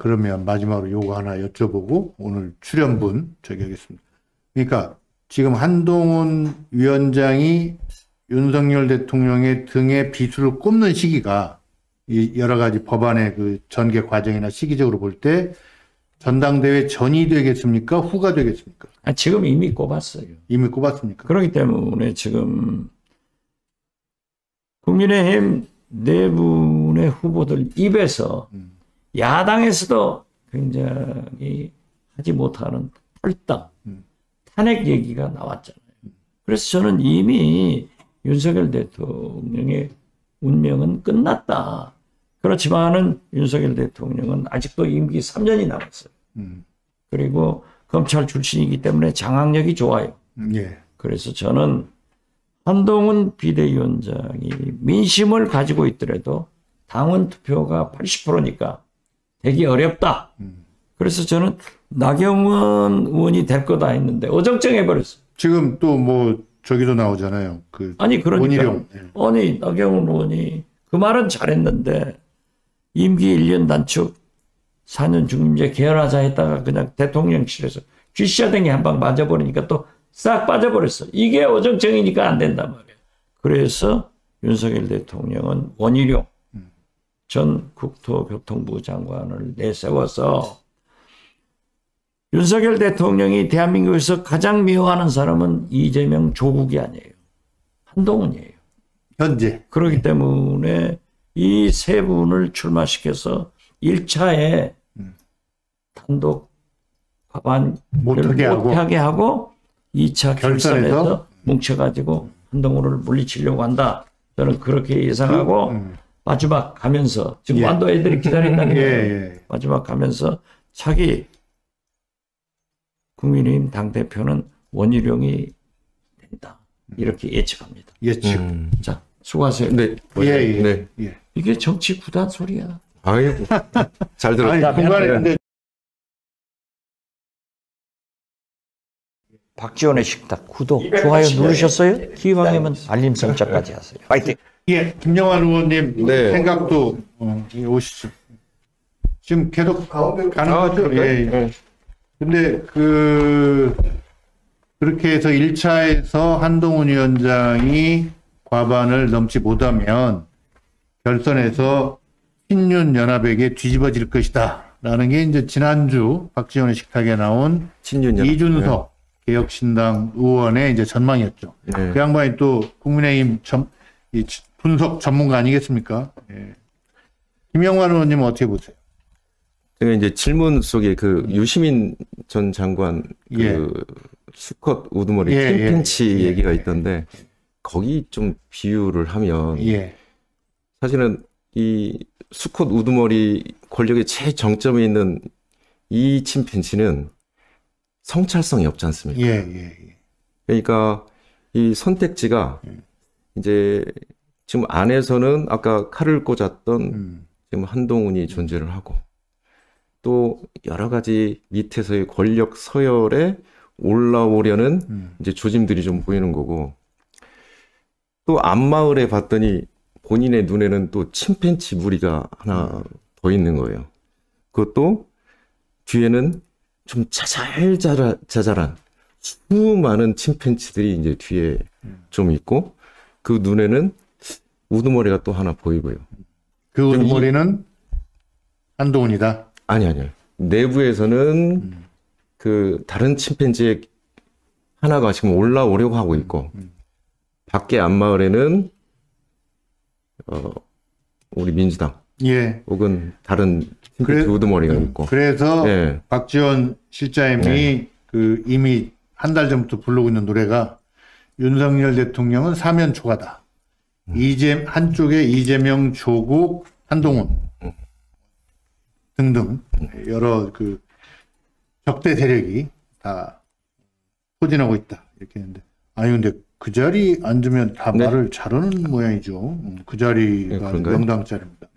그러면 마지막으로 요거 하나 여쭤보고 오늘 출연분 저기 하겠습니다. 그러니까 지금 한동훈 위원장이 윤석열 대통령의 등에 비수를 꼽는 시기가 이 여러 가지 법안의 그 전개 과정이나 시기적으로 볼 때 전당대회 전이 되겠습니까? 후가 되겠습니까? 지금 이미 꼽았어요. 이미 꼽았습니까? 그렇기 때문에 지금 국민의힘 네 분의 후보들 입에서 야당에서도 굉장히 하지 못하는 펄떡 탄핵 얘기가 나왔잖아요. 그래서 저는 이미 윤석열 대통령의 운명은 끝났다. 그렇지만은 윤석열 대통령은 아직도 임기 3년이 남았어요. 그리고 검찰 출신이기 때문에 장악력이 좋아요. 예. 그래서 저는 한동훈 비대위원장이 민심을 가지고 있더라도 당원 투표가 80%니까 되기 어렵다. 그래서 저는 나경원 의원이 될 거다 했는데 어정쩡해버렸어요. 지금 또 뭐 저기도 나오잖아요. 아니 그러니까 원희룡. 아니 나경원 의원이 그 말은 잘했는데 임기 1년 단축 4년 중임제 개헌하자 했다가 그냥 대통령실에서 쥐샤댕이 한 방 맞아버리니까 또 싹 빠져버렸어. 이게 어정쩡이니까 안 된단 말이에요. 그래서 윤석열 대통령은 원희룡 전 국토교통부 장관을 내세워서 윤석열 대통령이 대한민국에서 가장 미워하는 사람은 이재명 조국이 아니에요. 한동훈이에요. 현재. 그렇기 때문에 이 세 분을 출마시켜서 1차에 단독 과반 못하게 하고 2차 결선에서 뭉쳐가지고 한동훈을 물리치려고 한다. 저는 그렇게 예상하고 마지막 가면서 지금 완도 애들이 기다린다는 거예요. 마지막 가면서 차기 국민의힘 당대표는 원희룡이 된다. 이렇게 예측합니다. 예측. 자, 수고하세요. 네. 네. 이게 정치 구단 소리야. 아이고. 잘 들었습니다. 중간에 박지원의 식탁 구독, 좋아요 누르셨어요? 기왕이면 알림 설정까지 하세요. 파이팅! 예, 김영환 의원님 네. 생각도 오시죠. 지금 계속 가는 거죠? 예. 근데 그렇게 해서 1차에서 한동훈 위원장이 과반을 넘지 못하면 결선에서 신윤 연합에게 뒤집어질 것이다. 라는 게 이제 지난주 박지원의 식탁에 나온 이준석 개혁신당 의원의 이제 전망이었죠. 네. 그 양반이 또 국민의힘 분석 전문가 아니겠습니까? 예. 김영환 의원님은 어떻게 보세요? 제가 이제 질문 속에 그 유시민 전 장관 수컷 우두머리 킹팬치 얘기가 있던데 거기 좀 비유를 하면 사실은 이 수컷 우두머리 권력의 최정점에 있는 이 침팬치는 성찰성이 없지 않습니까? 그러니까 이 선택지가 이제 지금 안에서는 아까 칼을 꽂았던 지금 한동훈이 존재를 하고 또 여러 가지 밑에서의 권력 서열에 올라오려는 이제 조짐들이 좀 보이는 거고 또 앞마을에 봤더니 본인의 눈에는 또 침팬치 무리가 하나 더 있는 거예요. 그것도 뒤에는 좀 자잘한 수많은 침팬치들이 이제 뒤에 좀 있고 그 눈에는 우두머리가 또 하나 보이고요. 그 우두머리는 한동훈이다? 아니요. 내부에서는 그 다른 침팬지의 하나가 지금 올라오려고 하고 있고 밖에 앞마을에는 우리 민주당 혹은 다른 침팬지 우두머리가 있고 그래서 박지원 실장님이 이미 한 달 전부터 부르고 있는 노래가 윤석열 대통령은 사면 초과다. 한쪽에 이재명, 조국, 한동훈 등등 여러 그 적대 세력이 다 포진하고 있다. 이렇게 했는데 근데 그 자리 앉으면 다 말을 잘하는 모양이죠. 그 자리가 명당 자리입니다.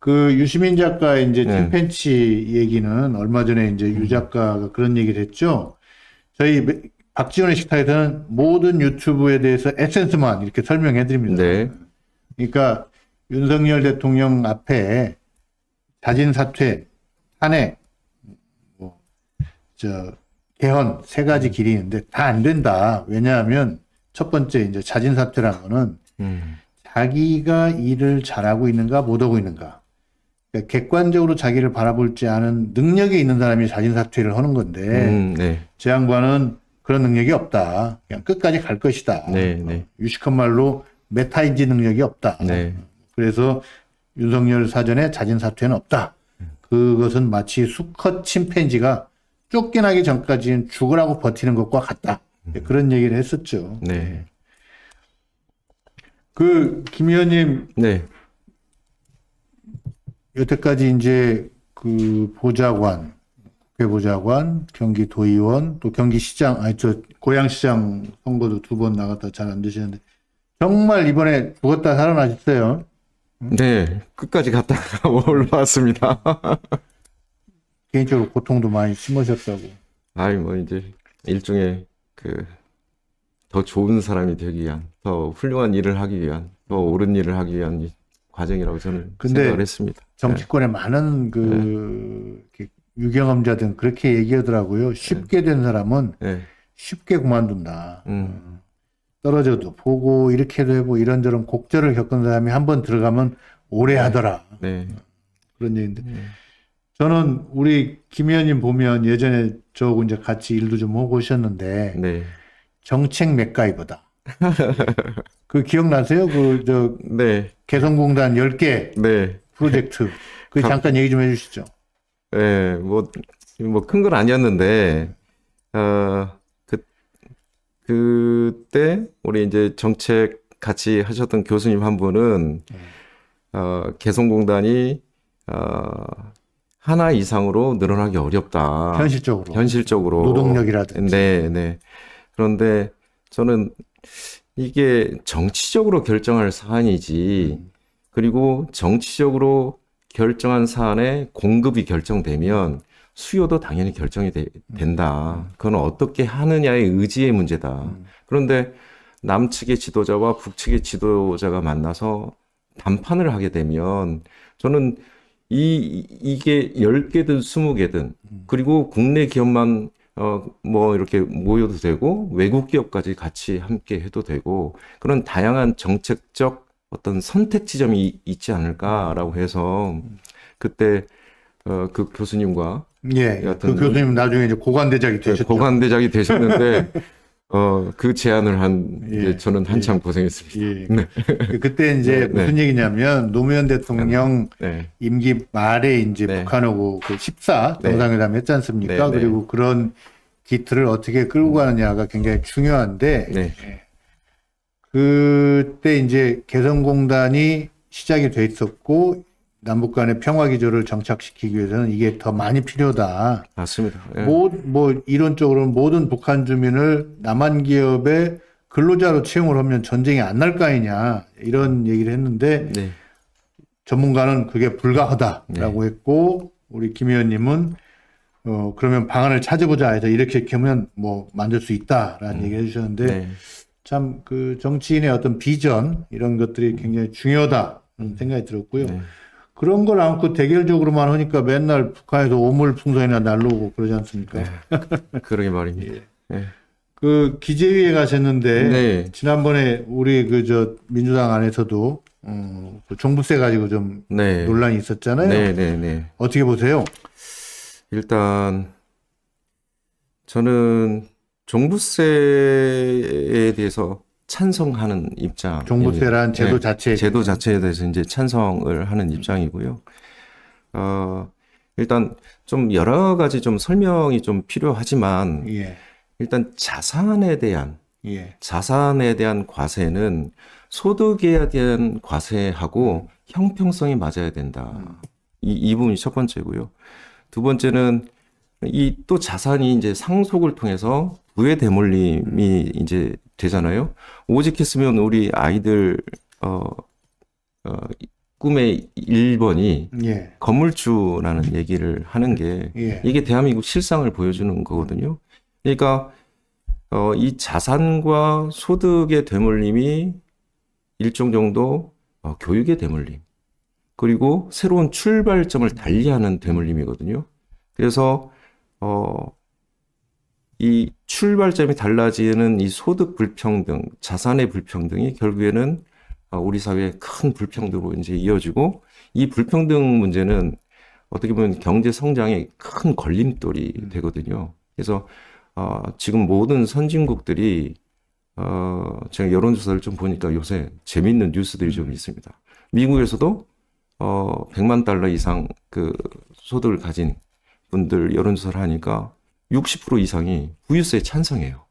그 유시민 작가의 이제 침팬치 얘기는 얼마 전에 이제 유 작가가 그런 얘기를 했죠. 저희 박지원의 식탁에서는 모든 유튜브에 대해서 에센스만 이렇게 설명해 드립니다. 그러니까 윤석열 대통령 앞에 자진 사퇴, 탄핵, 뭐, 개헌 세 가지 길이 있는데 다 안 된다. 왜냐하면 첫 번째 이제 자진 사퇴라는 거는 자기가 일을 잘하고 있는가 못하고 있는가. 그러니까 객관적으로 자기를 바라볼 줄 아는 능력이 있는 사람이 자진 사퇴를 하는 건데 네. 제 양반은 그런 능력이 없다. 그냥 끝까지 갈 것이다. 네, 네. 유식한 말로 메타인지 능력이 없다. 네. 그래서 윤석열 사전에 자진 사퇴는 없다. 그것은 마치 수컷 침팬지가 쫓겨나기 전까지는 죽으라고 버티는 것과 같다. 그런 얘기를 했었죠. 네. 김 의원님, 네. 여태까지 이제 보좌관, 국회 보좌관, 경기도의원, 또 경기시장, 고양시장 선거도 2번 나갔다 잘 안 되시는데, 정말 이번에 죽었다 살아나셨어요. 네. 끝까지 갔다가 올라왔습니다. 개인적으로 고통도 많이 심으셨다고. 뭐 이제 일종의 더 좋은 사람이 되기 위한, 더 훌륭한 일을 하기 위한, 더 옳은 일을 하기 위한 이 과정이라고 저는 생각을 했습니다. 정치권에 많은 이렇게 유경험자들은 그렇게 얘기하더라고요. 쉽게 된 사람은 쉽게 그만둔다. 떨어져도 보고 이렇게도 해보고 이런저런 곡절을 겪은 사람이 한번 들어가면 오래 하더라. 네. 그런 얘기인데 저는 우리 김 의원님 보면 예전에 저하고 이제 같이 일도 좀 하고 오셨는데 네. 정책 맥가이버다. 그 기억나세요? 네. 개성공단 10개 네. 프로젝트. 잠깐 얘기 좀 해주시죠. 네. 뭐 큰 건 아니었는데, 그때 우리 이제 정책 같이 하셨던 교수님 한 분은 개성공단이 하나 이상으로 늘어나기 어렵다. 현실적으로. 노동력이라든지. 네. 그런데 저는 이게 정치적으로 결정할 사안이지, 그리고 정치적으로 결정한 사안에 공급이 결정되면 수요도 당연히 결정이 된다. 그건 어떻게 하느냐의 의지의 문제다. 그런데 남측의 지도자와 북측의 지도자가 만나서 담판을 하게 되면 저는 이게 10개든 20개든 그리고 국내 기업만 이렇게 모여도 되고 외국 기업까지 같이 함께 해도 되고 그런 다양한 정책적 어떤 선택 지점이 있지 않을까라고 해서 그때 그 교수님과 그 교수님 나중에 이제 고관대작이 되셨죠. 고관대작이 되셨는데 그 제안을 이제 저는 한참 고생했습니다. 네. 그때 이제 무슨 얘기냐면 노무현 대통령 임기 말에 이제 북한하고 14 정상회담 했지 않습니까? 그리고 그런 기틀을 어떻게 끌고 가느냐가 굉장히 중요한데 그때 이제 개성공단이 시작이 돼 있었고 남북 간의 평화 기조를 정착시키기 위해서는 이게 더 많이 필요하다. 맞습니다. 이론적으로는 모든 북한 주민을 남한 기업의 근로자로 채용을 하면 전쟁이 안 날 거 아니냐 이런 얘기를 했는데 전문가는 그게 불가하다라고 했고 우리 김 의원님은 그러면 방안을 찾아보자 해서 이렇게 하면 만들 수 있다라는 얘기를 해주셨는데 참 그 정치인의 어떤 비전 이런 것들이 굉장히 중요하다는 생각이 들었고요. 그런 걸 안고 대결적으로만 하니까 맨날 북한에서 오물풍선이나 날라오고 그러지 않습니까? 그러게 말입니다. 그 기재위에 가셨는데 지난번에 우리 민주당 안에서도 종부세 가지고 좀 논란이 있었잖아요. 어떻게 보세요? 일단 저는 종부세에 대해서 찬성하는 입장. 종부세란 제도 자체에 대해서 이제 찬성을 하는 입장이고요. 일단 좀 여러 가지 좀 설명이 좀 필요하지만 일단 자산에 대한 과세는 소득에 대한 과세하고 형평성이 맞아야 된다. 이 부분이 첫 번째고요. 두 번째는 이 또 자산이 이제 상속을 통해서 부의 대물림이 이제 되잖아요. 오직했으면 우리 아이들 꿈의 1번이 건물주라는 얘기를 하는 게 이게 대한민국 실상을 보여주는 거거든요. 그러니까 이 자산과 소득의 되물림이 일정 정도 교육의 되물림 그리고 새로운 출발점을 달리하는 되물림이거든요. 그래서 이 출발점이 달라지는 이 소득 불평등, 자산의 불평등이 결국에는 우리 사회의 큰 불평등으로 이제 이어지고, 이 불평등 문제는 어떻게 보면 경제 성장의 큰 걸림돌이 되거든요. 그래서 지금 모든 선진국들이 제가 여론조사를 좀 보니까 요새 재밌는 뉴스들이 좀 있습니다. 미국에서도 100만 달러 이상 그 소득을 가진 분들 여론조사를 하니까 60% 이상이 부유세에 찬성해요.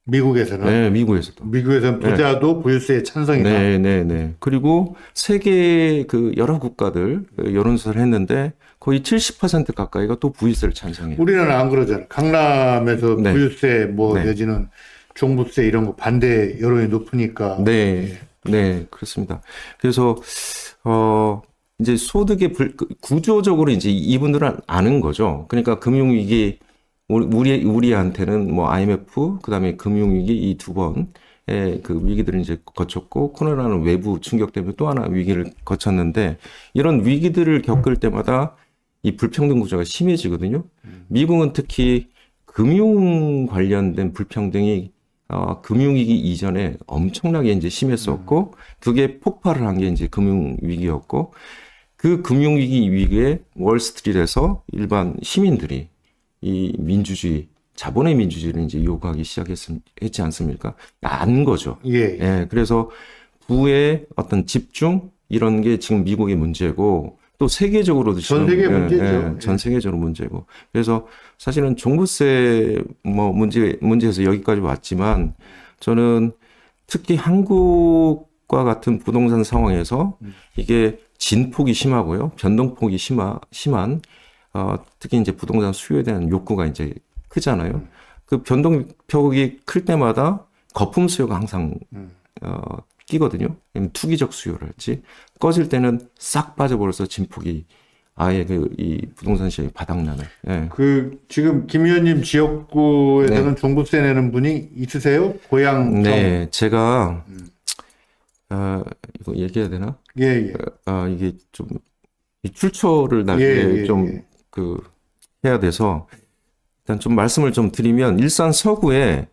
미국에서는? 네, 미국에서도. 미국에서는 부자도 부유세에 찬성이다. 네. 그리고 세계 그 여러 국가들 여론조사를 했는데 거의 70% 가까이가 또 부유세를 찬성해요. 우리는 안 그러잖아. 강남에서 네. 부유세 뭐 네. 내지는 종부세 이런 거 반대 여론이 높으니까. 네, 그렇습니다. 그래서 이제 소득의 구조적으로 이제 이분들은 아는 거죠. 그러니까 금융위기 우리한테는 뭐 IMF 그다음에 금융위기 이 두 번의 그 위기들을 이제 거쳤고, 코로나는 외부 충격 때문에 또 하나 위기를 거쳤는데, 이런 위기들을 겪을 때마다 이 불평등 구조가 심해지거든요. 미국은 특히 금융 관련된 불평등이 금융위기 이전에 엄청나게 이제 심했었고, 그게 폭발을 한 게 이제 금융위기였고, 그 금융위기 위기에 월스트리트에서 일반 시민들이 이 민주주의, 자본의 민주주의를 이제 요구하기 시작했지 않습니까? 안 거죠. 예. 그래서 부의 어떤 집중, 이런 게 지금 미국의 문제고, 또 세계적으로도 전 세계 문제죠. 전 세계적으로 문제고. 그래서 사실은 종부세 뭐 문제에서 여기까지 왔지만, 저는 특히 한국과 같은 부동산 상황에서 이게 진폭이 심하고요, 변동폭이 심한 특히 이제 부동산 수요에 대한 욕구가 이제 크잖아요. 그 변동폭이 클 때마다 거품 수요가 항상 끼거든요. 투기적 수요랄지, 꺼질 때는 싹 빠져버려서 진폭이 아예 이 부동산 시장이 바닥나는. 예. 그 지금 김 의원님 지역구에서는 종부세 내는 분이 있으세요? 고향? 네, 제가 이거 얘기해야 되나? 예. 이게 좀 이 출처를 나중에 좀 해야 돼서 일단 좀 말씀을 좀 드리면, 일산 서구에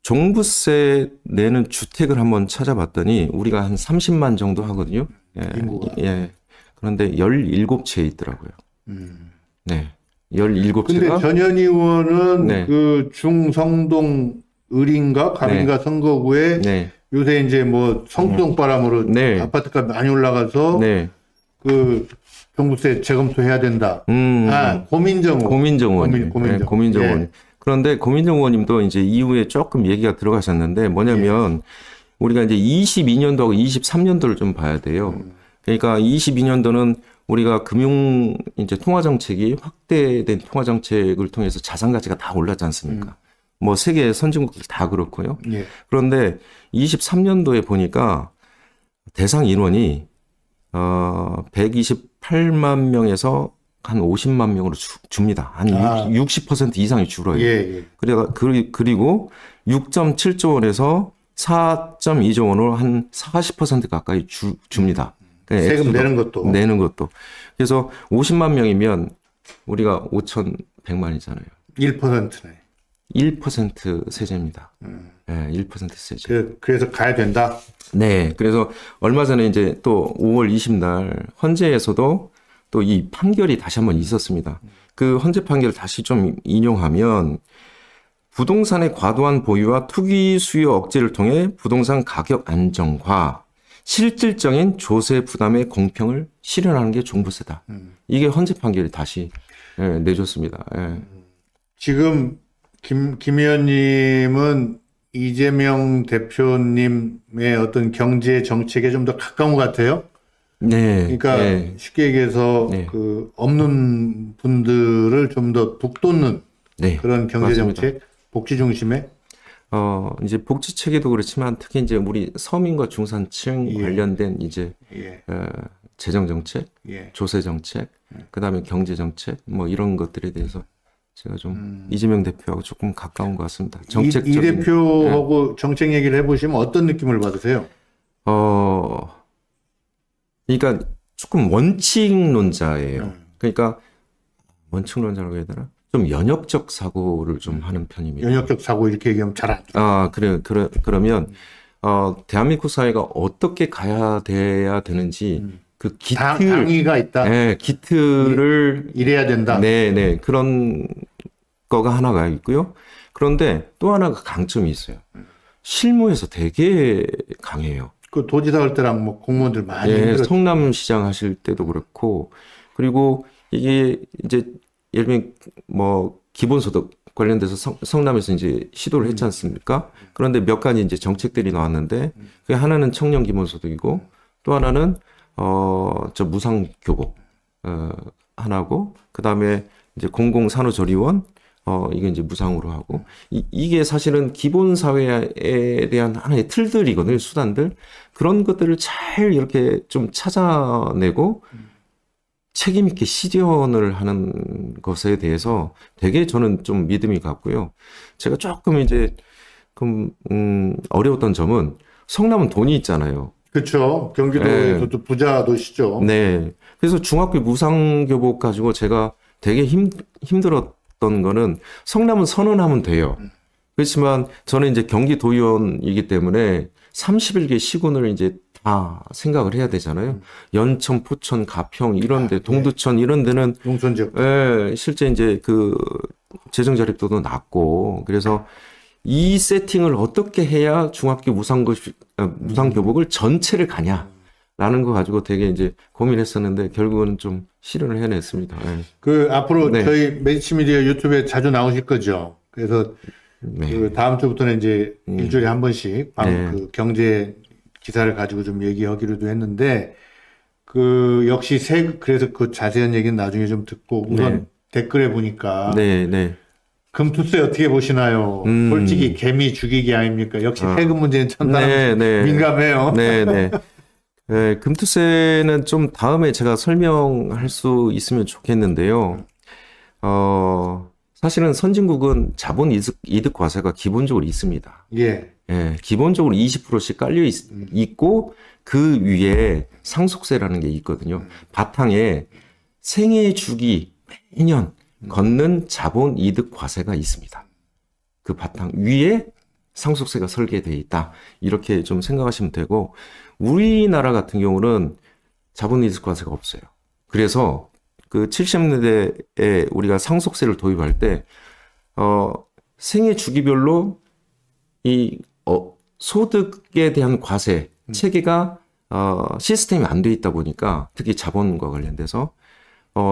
종부세 내는 주택을 한번 찾아봤더니 우리가 한 30만 정도 하거든요. 인구가. 그런데 17채 있더라고요. 네. 17채가. 근데 전현희 의원은 네. 그 중성동 을인가 갑인가 선거구에 요새 이제 뭐 성수동 바람으로 아파트가 많이 올라가서 그 종부세 재검토해야 된다. 고민정 의원. 고민정 의원. 그런데 고민정 의원님도 이제 이후에 조금 얘기가 들어가셨는데, 뭐냐면 우리가 이제 22년도하고 23년도를 좀 봐야 돼요. 그러니까 22년도는 우리가 금융 이제 통화 정책이 확대된 통화 정책을 통해서 자산 가치가 다 올랐지 않습니까? 뭐 세계 선진국들 다 그렇고요. 그런데 23년도에 보니까 대상 인원이 128만 명에서 한 50만 명으로 줍니다. 한 60% 이상이 줄어요. 그리고 6.7조 원에서 4.2조 원으로 한 40% 가까이 줍니다. 세금 내는 것도. 그래서 50만 명이면 우리가 5,100만이잖아요. 1%네. 1% 세제입니다. 1% 세제. 그래서 가야 된다? 네. 그래서 얼마 전에 이제 또 5월 20날 헌재에서도 또 이 판결이 다시 한번 있었습니다. 그 헌재 판결을 다시 좀 인용하면, 부동산의 과도한 보유와 투기 수요 억제를 통해 부동산 가격 안정과 실질적인 조세 부담의 공평을 실현하는 게 종부세다. 이게 헌재 판결이 다시 내줬습니다. 지금 김 의원님은 이재명 대표님의 어떤 경제 정책에 좀 더 가까운 것 같아요. 그러니까 쉽게 얘기해서 그 없는 분들을 좀 더 북돋는 그런 경제 정책, 복지 중심의. 이제 복지 체계도 그렇지만 특히 이제 우리 서민과 중산층 관련된 이제 재정 정책, 조세 정책, 그다음에 경제 정책, 뭐 이런 것들에 대해서 제가 좀 이재명 대표하고 조금 가까운 것 같습니다. 정책적인. 이 대표하고 정책 얘기를 해보시면 어떤 느낌을 받으세요? 그러니까 조금 원칙론자예요. 그러니까 원칙론자라고 해야 되나? 좀 연역적 사고를 좀 하는 편입니다. 연역적 사고 이렇게 얘기하면 잘 안 돼. 그러면 대한민국 사회가 어떻게 가야 돼야 되는지 그 당위가 있다. 네, 기틀을 이래야 된다. 네, 그런 거가 하나가 있고요. 그런데 또 하나가 강점이 있어요. 실무에서 되게 강해요. 그 도지사 할 때랑 뭐 공무원들 많이 힘들었죠. 성남시장 하실 때도 그렇고, 그리고 이게 이제 예를 들면 뭐 기본소득 관련돼서 성남에서 이제 시도를 했지 않습니까? 그런데 몇 가지 이제 정책들이 나왔는데, 그 하나는 청년 기본소득이고, 또 하나는 저 무상교복 하나고, 그 다음에 이제 공공산후조리원 이게 이제 무상으로 하고, 이게 사실은 기본 사회에 대한 하나의 틀들이거든요, 수단들. 그런 것들을 잘 이렇게 좀 찾아내고 책임 있게 실현을 하는 것에 대해서 되게 저는 좀 믿음이 갔고요. 제가 조금 이제 어려웠던 점은 성남은 돈이 있잖아요. 그렇죠. 경기도에서도 부자 도시죠. 네. 그래서 중학교 무상교복 가지고 제가 되게 힘들었던 거는 성남은 선언하면 돼요. 그렇지만 저는 이제 경기도의원이기 때문에 31개 시군을 이제 다 생각을 해야 되잖아요. 연천, 포천, 가평 이런데, 동두천 이런 데는 농촌 지역. 실제 이제 그 재정 자립도도 낮고, 그래서 이 세팅을 어떻게 해야 중학교 무상교복을 전체를 가냐라는 거 가지고 되게 이제 고민했었는데 결국은 좀 실현을 해냈습니다. 네. 그 앞으로 네. 저희 매치미디어 유튜브에 자주 나오실 거죠. 그래서 네. 그 다음 주부터는 이제 일주일에 한 번씩 네. 그 경제 기사를 가지고 좀 얘기하기로도 했는데 그 역시 그래서 그 자세한 얘기는 나중에 좀 듣고 우선 댓글에 보니까 네. 금투세 어떻게 보시나요? 솔직히 개미 죽이기 아닙니까? 역시 세금 문제는 천사람 민감해요. 네, 금투세는 좀 다음에 제가 설명할 수 있으면 좋겠는데요. 사실은 선진국은 자본 이득 과세가 기본적으로 있습니다. 예. 기본적으로 20%씩 깔려 있고 그 위에 상속세라는 게 있거든요. 바탕에 생애 주기 매년 걷는 자본 이득 과세가 있습니다. 그 바탕 위에 상속세가 설계되어 있다. 이렇게 좀 생각하시면 되고, 우리나라 같은 경우는 자본 이득 과세가 없어요. 그래서 그 70년대에 우리가 상속세를 도입할 때 생애 주기별로 이 소득에 대한 과세 체계가 시스템이 안 돼 있다 보니까, 특히 자본과 관련돼서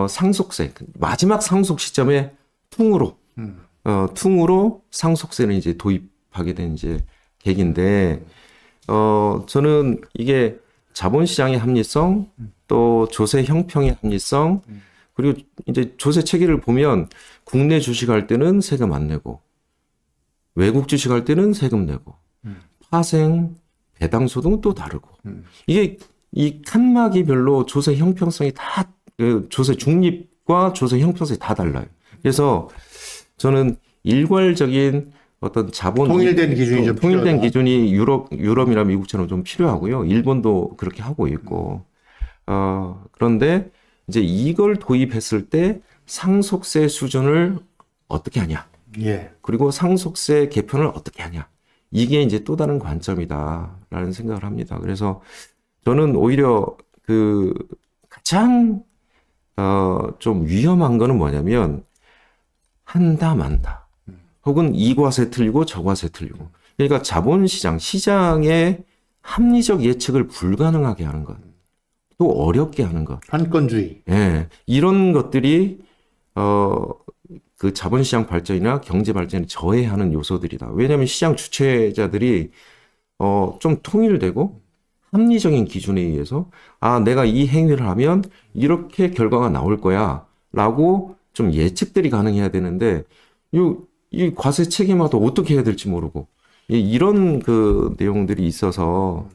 상속세 마지막 상속 시점에 퉁으로 상속세를 이제 도입하게 된 이제 계기인데, 저는 이게 자본시장의 합리성, 또 조세 형평의 합리성, 그리고 이제 조세 체계를 보면 국내 주식할 때는 세금 안 내고 외국 주식할 때는 세금 내고 파생, 배당 소득은 또 다르고, 이게 이 칸막이별로 조세 형평성이 다 조세 중립과 조세 형평성이 다 달라요. 그래서 저는 일괄적인 어떤 자본 통일된 기준이 좀 통일된 필요하다. 기준이 유럽이나 미국처럼 좀 필요하고요. 일본도 그렇게 하고 있고, 그런데 이제 이걸 도입했을 때 상속세 수준을 어떻게 하냐, 예. 그리고 상속세 개편을 어떻게 하냐, 이게 이제 또 다른 관점이다라는 생각을 합니다. 그래서 저는 오히려 그 가장 좀 위험한 거는 뭐냐면 한다 만다, 혹은 이 과세 틀리고 저 과세 틀리고, 그러니까 자본시장 시장의 합리적 예측을 불가능하게 하는 것, 또 어렵게 하는 것, 한건주의. 예, 이런 것들이 그 자본시장 발전이나 경제 발전에 저해하는 요소들이다. 왜냐하면 시장 주체자들이 좀 통일되고 합리적인 기준에 의해서 내가 이 행위를 하면 이렇게 결과가 나올 거야라고 좀 예측들이 가능해야 되는데, 이 과세 체계마다 어떻게 해야 될지 모르고, 이런 그 내용들이 있어서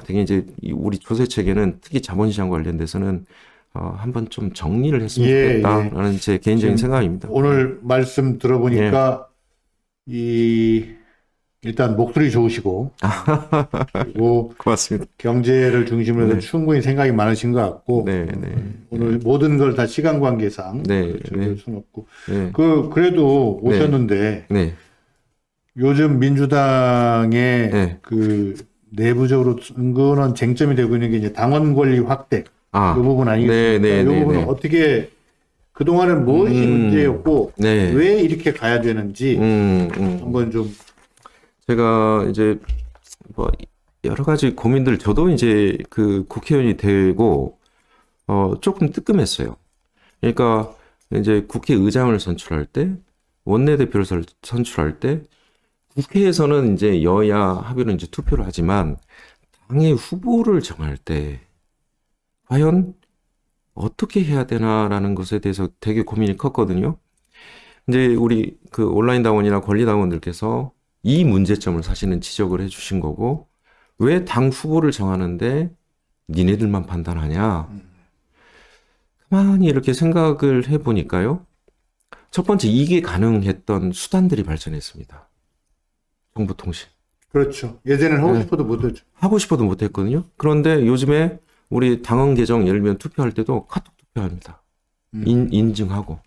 되게 이제 우리 조세 체계는 특히 자본시장 관련돼서는 한번 좀 정리를 했으면 좋겠다라는 제 개인적인 생각입니다. 오늘 말씀 들어보니까 이 일단 목소리 좋으시고 그리고 고맙습니다. 경제를 중심으로 해서 네. 충분히 생각이 많으신 것 같고 네, 네. 오늘 모든 걸 다 시간 관계상 네, 그럴 수는 없고 네. 그래도 오셨는데 네. 요즘 민주당의 네. 그 내부적으로 은근한 쟁점이 되고 있는 게 이제 당원 권리 확대 이 부분 아니겠습니까? 네, 이 네, 부분은 네. 어떻게 그동안은 무엇이 문제였고 네. 왜 이렇게 가야 되는지 한번 좀 제가 이제 뭐 여러 가지 고민들 저도 이제 그 국회의원이 되고 조금 뜨끔했어요. 그러니까 이제 국회의장을 선출할 때 원내대표를 선출할 때 국회에서는 이제 여야 합의로 이제 투표를 하지만 당의 후보를 정할 때 과연 어떻게 해야 되나라는 것에 대해서 되게 고민이 컸거든요. 이제 우리 그 온라인 당원이나 권리 당원들께서 이 문제점을 사실은 지적을 해주신 거고 왜 당 후보를 정하는데 니네들만 판단하냐? 가만히 이렇게 생각을 해보니까요. 첫 번째 이게 가능했던 수단들이 발전했습니다. 정보통신. 그렇죠. 예전에는 하고 네. 싶어도 못했죠. 하고 싶어도 못했거든요. 그런데 요즘에 우리 당원 계정 예를 들면 투표할 때도 카톡 투표합니다. 인증하고.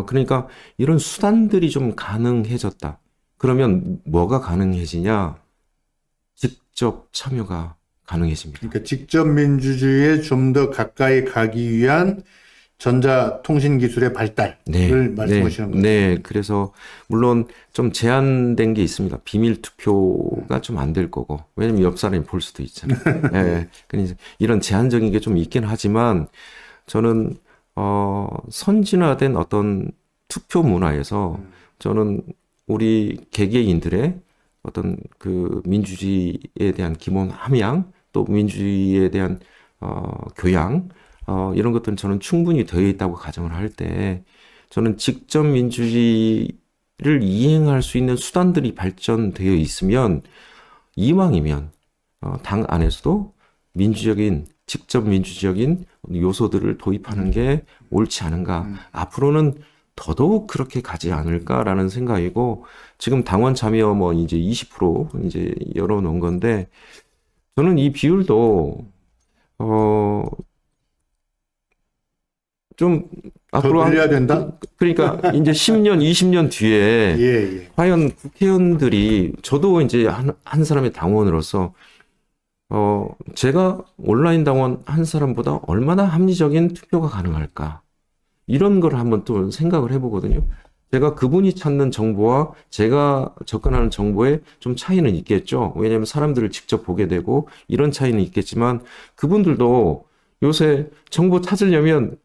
그러니까 이런 수단들이 좀 가능해졌다. 그러면 뭐가 가능해지냐? 직접 참여가 가능해집니다. 그러니까 직접 민주주의에 좀 더 가까이 가기 위한 전자통신 기술의 발달을 말씀하시는 거죠. 네, 그래서 물론 좀 제한된 게 있습니다. 비밀 투표가 좀 안 될 거고, 왜냐면 옆 사람이 볼 수도 있잖아요. 네, 그래서 이런 제한적인 게 좀 있긴 하지만 저는 선진화된 어떤 투표 문화에서 저는 우리 개개인들의 어떤 그 민주주의에 대한 기본 함양 또 민주주의에 대한 교양 이런 것들은 저는 충분히 되어 있다고 가정을 할 때 저는 직접 민주주의를 이행할 수 있는 수단들이 발전되어 있으면 이왕이면 당 안에서도 민주적인 직접 민주적인 요소들을 도입하는 게 옳지 않은가. 앞으로는 더더욱 그렇게 가지 않을까라는 생각이고 지금 당원 참여 뭐 이제 20% 이제 열어놓은 건데 저는 이 비율도 좀 앞으로 늘려야 된다? 그러니까 이제 10년, 20년 뒤에 예. 과연 국회의원들이 저도 이제 한 사람의 당원으로서 제가 온라인 당원 한 사람보다 얼마나 합리적인 투표가 가능할까 이런 걸 한번 또 생각을 해보거든요. 제가 그분이 찾는 정보와 제가 접근하는 정보에 좀 차이는 있겠죠. 왜냐하면 사람들을 직접 보게 되고 이런 차이는 있겠지만 그분들도 요새 정보 찾으려면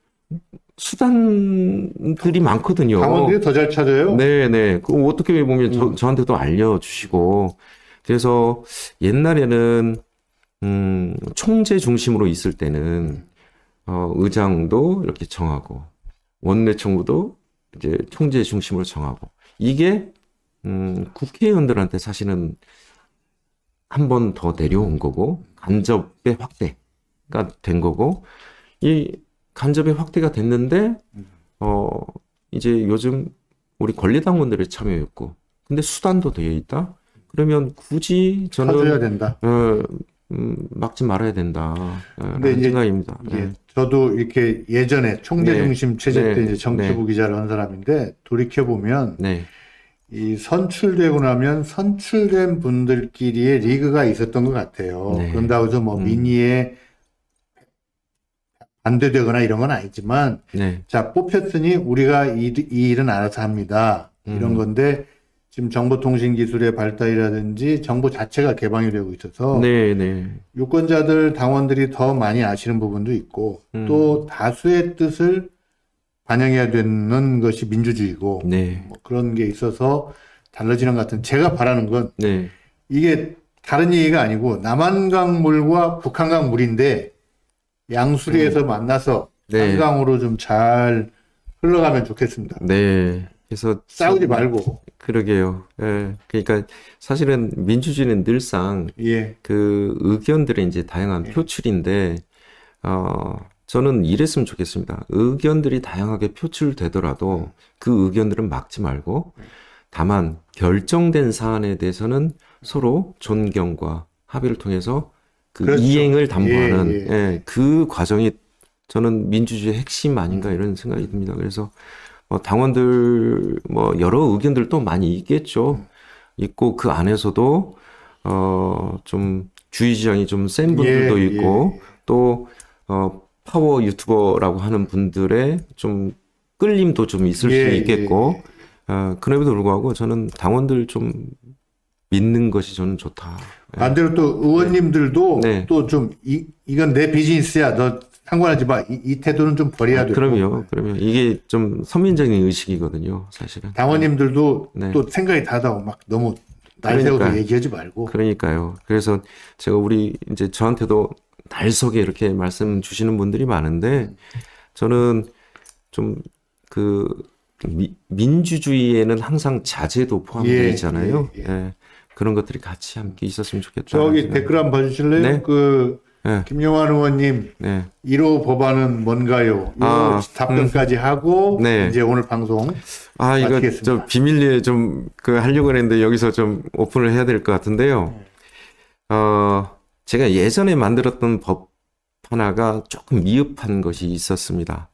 수단들이 많거든요. 당원들이 더 잘 찾아요. 네네. 그 어떻게 보면 저한테도 알려주시고 그래서 옛날에는 총재 중심으로 있을 때는 의장도 이렇게 정하고 원내총무도 이제 총재 중심으로 정하고 이게 국회의원들한테 사실은 한 번 더 내려온 거고 간접의 확대가 된 거고 이 간접의 확대가 됐는데 이제 요즘 우리 권리당원들의 참여였고 근데 수단도 되어 있다. 그러면 굳이 저는 찾아야 된다. 막지 말아야 된다. 근데 이제 생각입니다. 예, 저도 이렇게 예전에 총재 네. 중심 체제 때 네. 이제 정치부 기자를 한 사람인데 돌이켜 보면 네, 이 선출되고 나면 선출된 분들끼리의 리그가 있었던 것 같아요. 네. 그런다고 해서 뭐 민의에 반대되거나 이런 건 아니지만 네, 자 뽑혔으니 우리가 이 일은 알아서 합니다. 이런 건데 지금 정보통신기술의 발달이라든지 정보 자체가 개방이 되고 있어서 네, 네, 유권자들, 당원들이 더 많이 아시는 부분도 있고 또 다수의 뜻을 반영해야 되는 것이 민주주의고 네, 뭐 그런 게 있어서 달라지는 것 같은 제가 바라는 건 네, 이게 다른 얘기가 아니고 남한강 물과 북한강 물인데 양수리에서 만나서 네. 한강으로 좀 잘 흘러가면 좋겠습니다. 네. 그래서 싸우지 말고. 그러게요. 예. 그러니까 사실은 민주주의는 늘상 예. 그 의견들의 이제 다양한 표출인데, 저는 이랬으면 좋겠습니다. 의견들이 다양하게 표출되더라도 그 의견들은 막지 말고 다만 결정된 사안에 대해서는 서로 존경과 합의를 통해서 그 그렇죠. 이행을 담보하는 예, 예. 예, 그 과정이 저는 민주주의의 핵심 아닌가 이런 생각이 듭니다. 그래서 당원들 뭐 여러 의견들도 많이 있겠죠. 있고 그 안에서도 좀 주의 지향이 좀 센 분들도 예, 있고 예. 또 파워 유튜버라고 하는 분들의 좀 끌림도 좀 있을 예, 수 있겠고 예. 그럼에도 불구하고 저는 당원들 좀 믿는 것이 저는 좋다. 예. 반대로 또 의원님들도 네. 또 좀 이건 내 비즈니스야. 너 상관하지 마. 이 태도는 좀 버려야 되고. 그럼요. 이게 좀 선민적인 의식이거든요, 사실은. 당원님들도 네. 또 생각이 다르다고 막 너무 날 세워서 그러니까요. 얘기하지 말고. 그러니까요. 그래서 제가 이제 저한테도 날석에 이렇게 말씀 주시는 분들이 많은데 저는 좀 민주주의에는 항상 자제도 포함되어 예, 있잖아요. 예, 예. 예. 그런 것들이 같이 함께 있었으면 좋겠다. 저기 댓글 한번 봐주실래요? 네. 그 네. 김용환 의원님 네. 1호 법안은 뭔가요? 이 답변까지 하고 네. 이제 오늘 방송 이거 마치겠습니다. 좀 비밀리에 좀 하려고 했는데 여기서 좀 오픈을 해야 될 것 같은데요. 제가 예전에 만들었던 법 하나가 조금 미흡한 것이 있었습니다.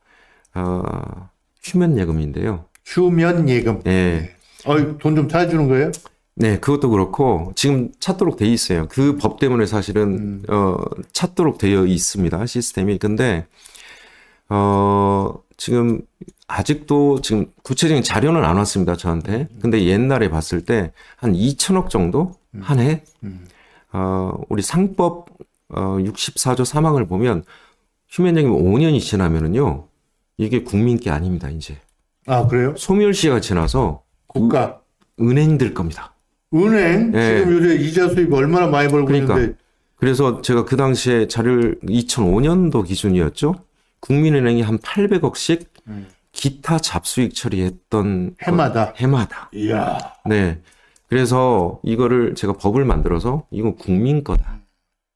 휴면 예금인데요. 휴면 예금. 네. 돈 좀 찾아주는 거예요? 네, 그것도 그렇고 지금 찾도록 돼 있어요. 그 법 때문에 사실은 찾도록 되어 있습니다. 시스템이. 근데 지금 아직도 지금 구체적인 자료는 안 왔습니다. 저한테. 근데 옛날에 봤을 때 한 2천억 정도 한 해. 우리 상법 64조 3항을 보면 휴면예금 5년이 지나면은요. 이게 국민께 아닙니다. 이제. 아, 그래요? 소멸시효가 지나서 국가. 은행들 겁니다. 은행? 네. 지금 요새 이자 수입 얼마나 많이 벌고 그러니까. 있는데. 그래서 제가 그 당시에 자료를 2005년도 기준이었죠. 국민은행이 한 800억씩 기타 잡수익 처리했던 해마다. 해마다. 이야. 네. 그래서 이거를 제가 법을 만들어서 이건 국민 거다.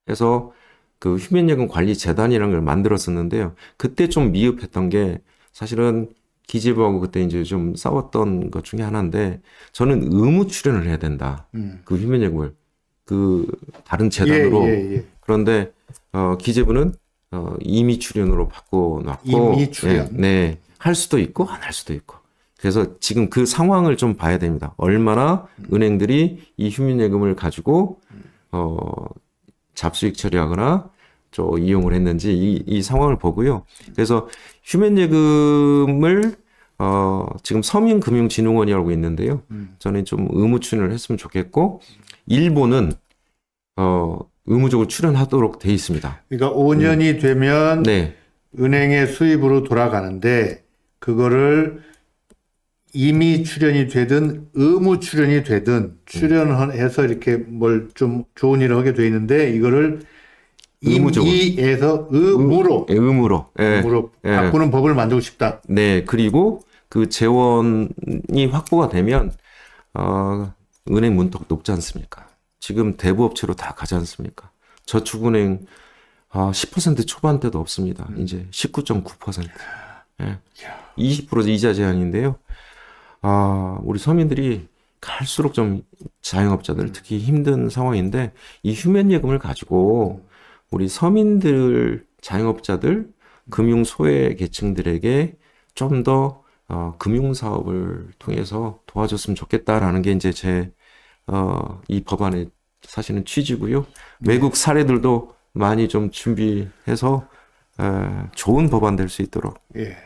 해서 그 휴면예금 관리 재단이라는 걸 만들었었는데요. 그때 좀 미흡했던 게 사실은 기재부하고 그때 이제 좀 싸웠던 것 중에 하나인데 저는 의무 출연을 해야 된다. 그 휴면예금을 그 다른 재단으로. 예. 그런데 기재부는 임의 출연으로 바꿔놨고. 임의 출연. 네. 할 수도 있고 안 할 수도 있고. 그래서 지금 그 상황을 좀 봐야 됩니다. 얼마나 은행들이 이 휴면예금을 가지고 잡수익 처리하거나 이용을 했는지 이 상황을 보고요. 그래서 휴면예금을 지금 서민금융진흥원이라고 있는데요. 저는 좀 의무 출연을 했으면 좋겠고 일본은 의무적으로 출연하도록 돼 있습니다. 그러니까 5년이 되면 네. 은행의 수입으로 돌아가는데 그거를 임의 출연이 되든 의무 출연이 되든 출연해서 이렇게 뭘 좀 좋은 일을 하게 돼 있는데 이거를 의무적으로. 임의에서 의무로 예. 예. 바꾸는 법을 만들고 싶다. 네. 그리고 그 재원이 확보가 되면 은행 문턱 높지 않습니까? 지금 대부업체로 다 가지 않습니까? 저축은행 10% 초반대도 없습니다. 이제 19.9%. 예. 20% 이자 제한인데요. 우리 서민들이 갈수록 좀 자영업자들 특히 힘든 상황인데 이 휴면예금을 가지고 우리 서민들, 자영업자들, 금융 소외 계층들에게 좀 더 금융사업을 통해서 도와줬으면 좋겠다라는 게 이제 제 이 법안의 사실은 취지고요. 외국 사례들도 많이 좀 준비해서 좋은 법안 될 수 있도록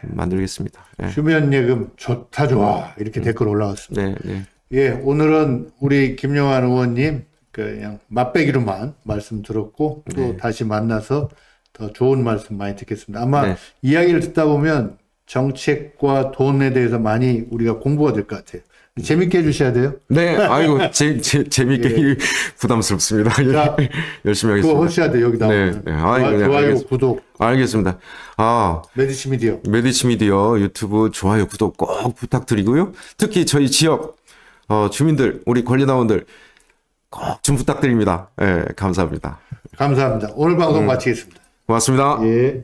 만들겠습니다. 예. 휴면예금 좋다 좋아 이렇게 댓글 올라왔습니다. 네, 네. 예, 오늘은 우리 김용환 의원님 그냥 맛배기로만 말씀 들었고 또 다시 만나서 더 좋은 말씀 많이 듣겠습니다. 아마 이야기를 듣다 보면 정책과 돈에 대해서 많이 우리가 공부가 될 것 같아요. 재밌게 해주셔야 돼요. 네, 아이고 재밌게 부담스럽습니다. 자, 열심히 그거 하겠습니다. 하셔야 돼요. 여기 나오면. 네. 아이고, 좋아요, 알겠습니다. 구독. 알겠습니다. 메디치 미디어. 메디치 미디어 유튜브 좋아요, 구독 꼭 부탁드리고요. 특히 저희 지역 주민들, 우리 권리당원들 꼭 좀 부탁드립니다. 예, 감사합니다. 감사합니다. 오늘 방송 마치겠습니다. 고맙습니다. 예.